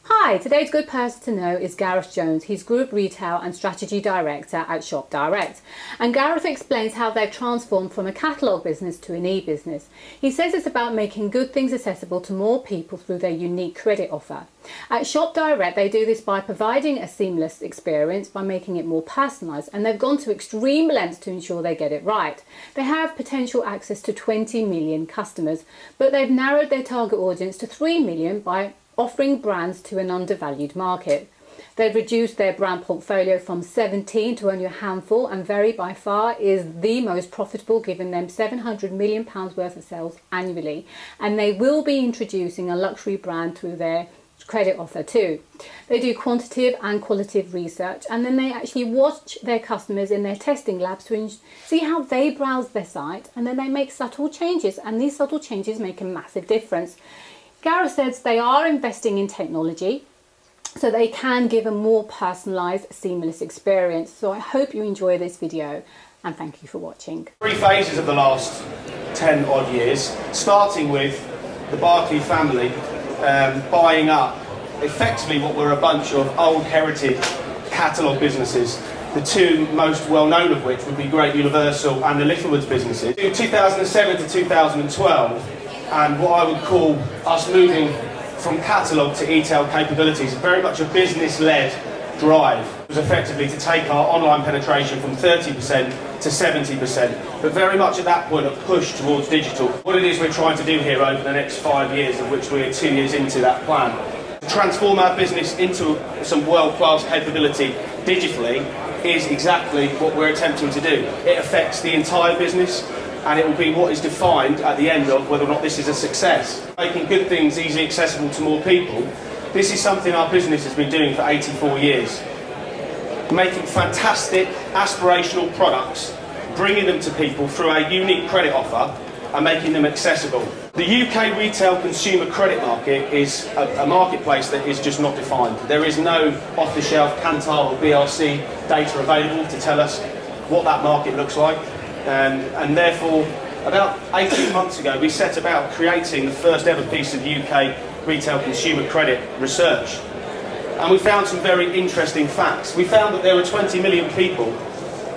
Hi, today's good person to know is Gareth Jones. He's Group Retail and Strategy Director at Shop Direct. And Gareth explains how they've transformed from a catalogue business to an e-business. He says it's about making good things accessible to more people through their unique credit offer. At Shop Direct, they do this by providing a seamless experience, by making it more personalised, and they've gone to extreme lengths to ensure they get it right. They have potential access to 20 million customers, but they've narrowed their target audience to 3 million by offering brands to an undervalued market. They've reduced their brand portfolio from 17 to only a handful, and Very by far is the most profitable, giving them £700 million worth of sales annually. And they will be introducing a luxury brand through their credit offer too. They do quantitative and qualitative research, and then they actually watch their customers in their testing labs to see how they browse their site, and then they make subtle changes, and these subtle changes make a massive difference. Gareth says they are investing in technology so they can give a more personalised, seamless experience. So I hope you enjoy this video, and thank you for watching. 3 phases of the last 10 odd years, starting with the Barclay family buying up effectively what were a bunch of old heritage catalogue businesses, the two most well known of which would be Great Universal and the Littlewoods businesses. In 2007 to 2012, and what I would call us moving from catalogue to e-tail capabilities, very much a business-led drive. It was effectively to take our online penetration from 30% to 70%, but very much at that point a push towards digital. What it is we're trying to do here over the next 5 years, of which we're 2 years into that plan, to transform our business into some world-class capability digitally is exactly what we're attempting to do. It affects the entire business, and it will be what is defined at the end of whether or not this is a success. Making good things easily accessible to more people, this is something our business has been doing for 84 years. Making fantastic, aspirational products, bringing them to people through our unique credit offer and making them accessible. The UK retail consumer credit market is a marketplace that is just not defined. There is no off-the-shelf Kantar or BRC data available to tell us what that market looks like. And therefore, about 18 months ago, we set about creating the first ever piece of UK retail consumer credit research. And we found some very interesting facts. We found that there were 20 million people,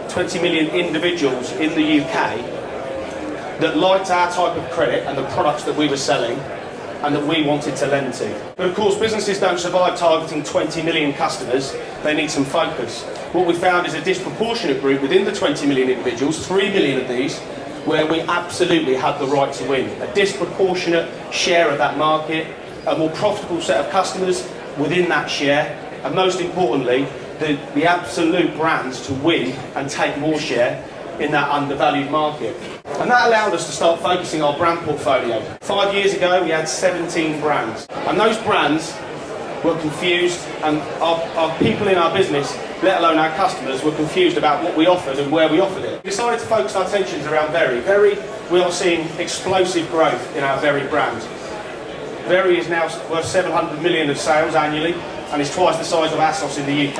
20 million individuals in the UK that liked our type of credit and the products that we were selling and that we wanted to lend to. But of course, businesses don't survive targeting 20 million customers. They need some focus. What we found is a disproportionate group within the 20 million individuals, 3 million of these, where we absolutely had the right to win. A disproportionate share of that market, a more profitable set of customers within that share, and most importantly, the absolute brands to win and take more share in that undervalued market. And that allowed us to start focusing our brand portfolio. 5 years ago, we had 17 brands. And those brands were confused, and our people in our business, let alone our customers, were confused about what we offered and where we offered it. We decided to focus our attentions around Very. Very, we are seeing explosive growth in our Very brand. Very is now worth 700 million of sales annually, and is twice the size of ASOS in the UK.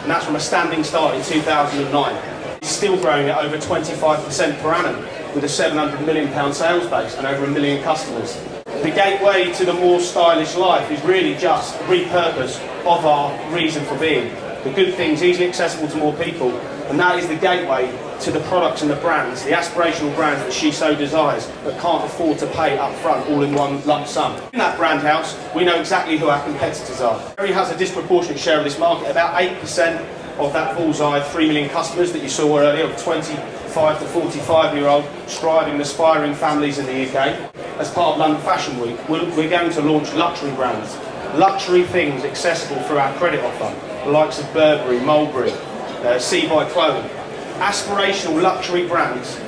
And that's from a standing start in 2009. It's still growing at over 25% per annum, with a £700 million sales base and over 1 million customers. The gateway to the more stylish life is really just a repurpose of our reason for being. The good things easily accessible to more people, and that is the gateway to the products and the brands, the aspirational brands that she so desires, but can't afford to pay up front all in one lump sum. In that brand house, we know exactly who our competitors are. Very has a disproportionate share of this market, about 8% of that bullseye 3 million customers that you saw earlier, of 25 to 45-year-old striving and aspiring families in the UK. As part of London Fashion Week, we're going to launch luxury brands, luxury things accessible through our credit offer, the likes of Burberry, Mulberry, C by Chloe. Aspirational luxury brands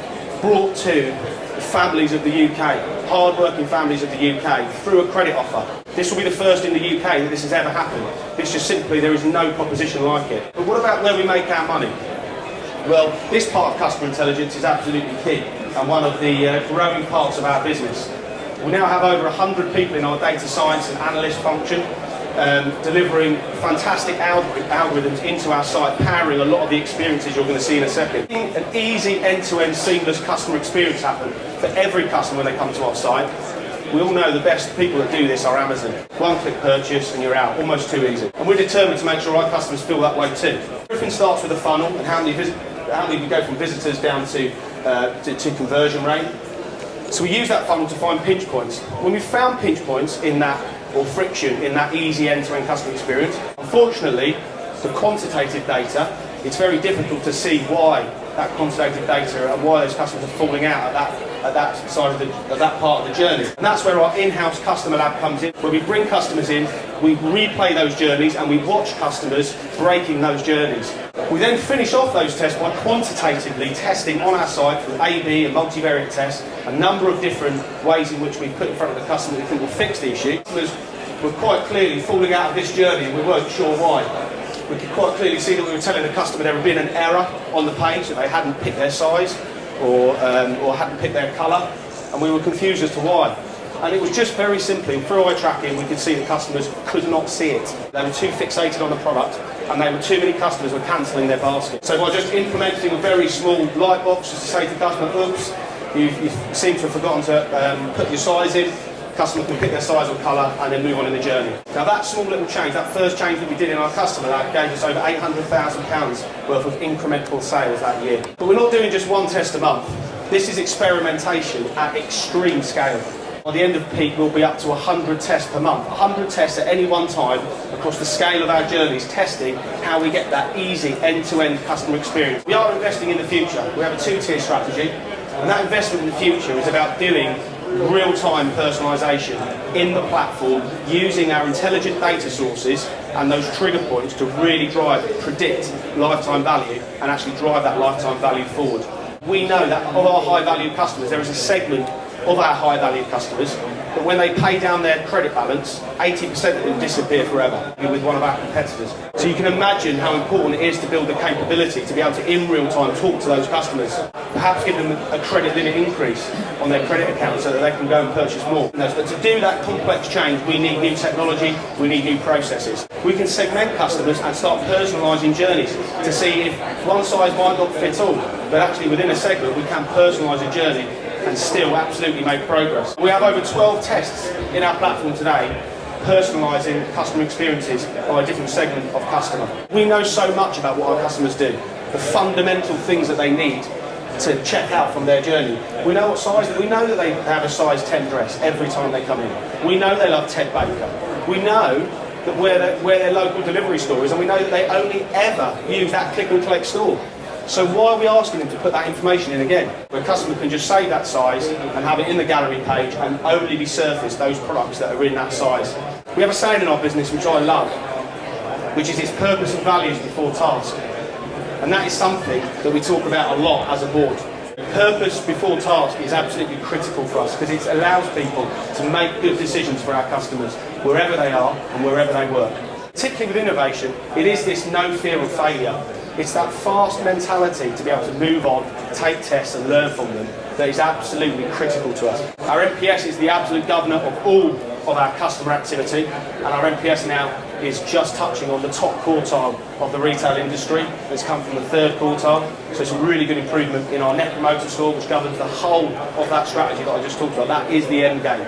brought to the families of the UK, hard-working families of the UK, through a credit offer. This will be the first in the UK that this has ever happened. It's just simply, there is no proposition like it. But what about where we make our money? Well, this part of customer intelligence is absolutely key, and one of the growing parts of our business. We now have over 100 people in our data science and analyst function, delivering fantastic algorithms into our site, powering a lot of the experiences you're going to see in a second. An easy end-to-end seamless customer experience happen for every customer when they come to our site. We all know the best people that do this are Amazon. One-click purchase and you're out, almost too easy. And we're determined to make sure our customers feel that way too. Everything starts with a funnel and how many we go from visitors down to conversion rate. So we use that funnel to find pinch points. When we've found pinch points in that, or friction in that easy end-to-end customer experience, unfortunately, the quantitative data, it's very difficult to see why that quantitative data and why those customers are falling out at that side of that part of the journey. And that's where our in-house customer lab comes in, where we bring customers in, we replay those journeys and we watch customers breaking those journeys. We then finish off those tests by quantitatively testing on our site through A/B and multivariate tests a number of different ways in which we put in front of the customer that we think will fix the issue. Customers were quite clearly falling out of this journey and we weren't sure why. We could quite clearly see that we were telling the customer there had been an error on the page, that they hadn't picked their size or hadn't picked their colour, and we were confused as to why. And it was just very simply, through eye tracking, we could see that customers could not see it. They were too fixated on the product, and too many customers were cancelling their basket. So by just implementing a very small light box, just to say to the customer, oops, you seem to have forgotten to put your size in, customer can pick their size or colour and then move on in the journey. Now that small little change, that first change that we did in our customer lab gave us over £800,000 worth of incremental sales that year. But we're not doing just one test a month. This is experimentation at extreme scale. By the end of peak, we'll be up to 100 tests per month. 100 tests at any one time across the scale of our journeys, testing how we get that easy end-to-end customer experience. We are investing in the future. We have a two-tier strategy, and that investment in the future is about doing real-time personalisation in the platform, using our intelligent data sources and those trigger points to really predict lifetime value and actually drive that lifetime value forward. We know that of our high-value customers, there is a segment of our high-value customers that when they pay down their credit balance, 80% of them disappear forever with one of our competitors. So you can imagine how important it is to build the capability to be able to, in real time, talk to those customers. Perhaps give them a credit limit increase on their credit account so that they can go and purchase more. But to do that complex change, we need new technology, we need new processes. We can segment customers and start personalising journeys to see if one size might not fit all, but actually within a segment we can personalise a journey and still absolutely make progress. We have over 12 tests in our platform today personalising customer experiences by a different segment of customer. We know so much about what our customers do, the fundamental things that they need to check out from their journey. We know what size, we know that they have a size 10 dress every time they come in. We know they love Ted Baker. We know that where their local delivery store is, and we know that they only ever use that click and collect store. So why are we asking them to put that information in again? Where a customer can just save that size and have it in the gallery page and only be surfaced those products that are in that size. We have a saying in our business which I love, which is it's purpose and values before task. And that is something that we talk about a lot as a board. Purpose before task is absolutely critical for us because it allows people to make good decisions for our customers wherever they are and wherever they work. Particularly with innovation, it is this no fear of failure. It's that fast mentality to be able to move on, take tests and learn from them that is absolutely critical to us. Our NPS is the absolute governor of all of our customer activity, and our NPS now is just touching on the top quartile of the retail industry. It's come from the third quartile, so it's a really good improvement in our Net Promoter Score, which governs the whole of that strategy that I just talked about. That is the end game.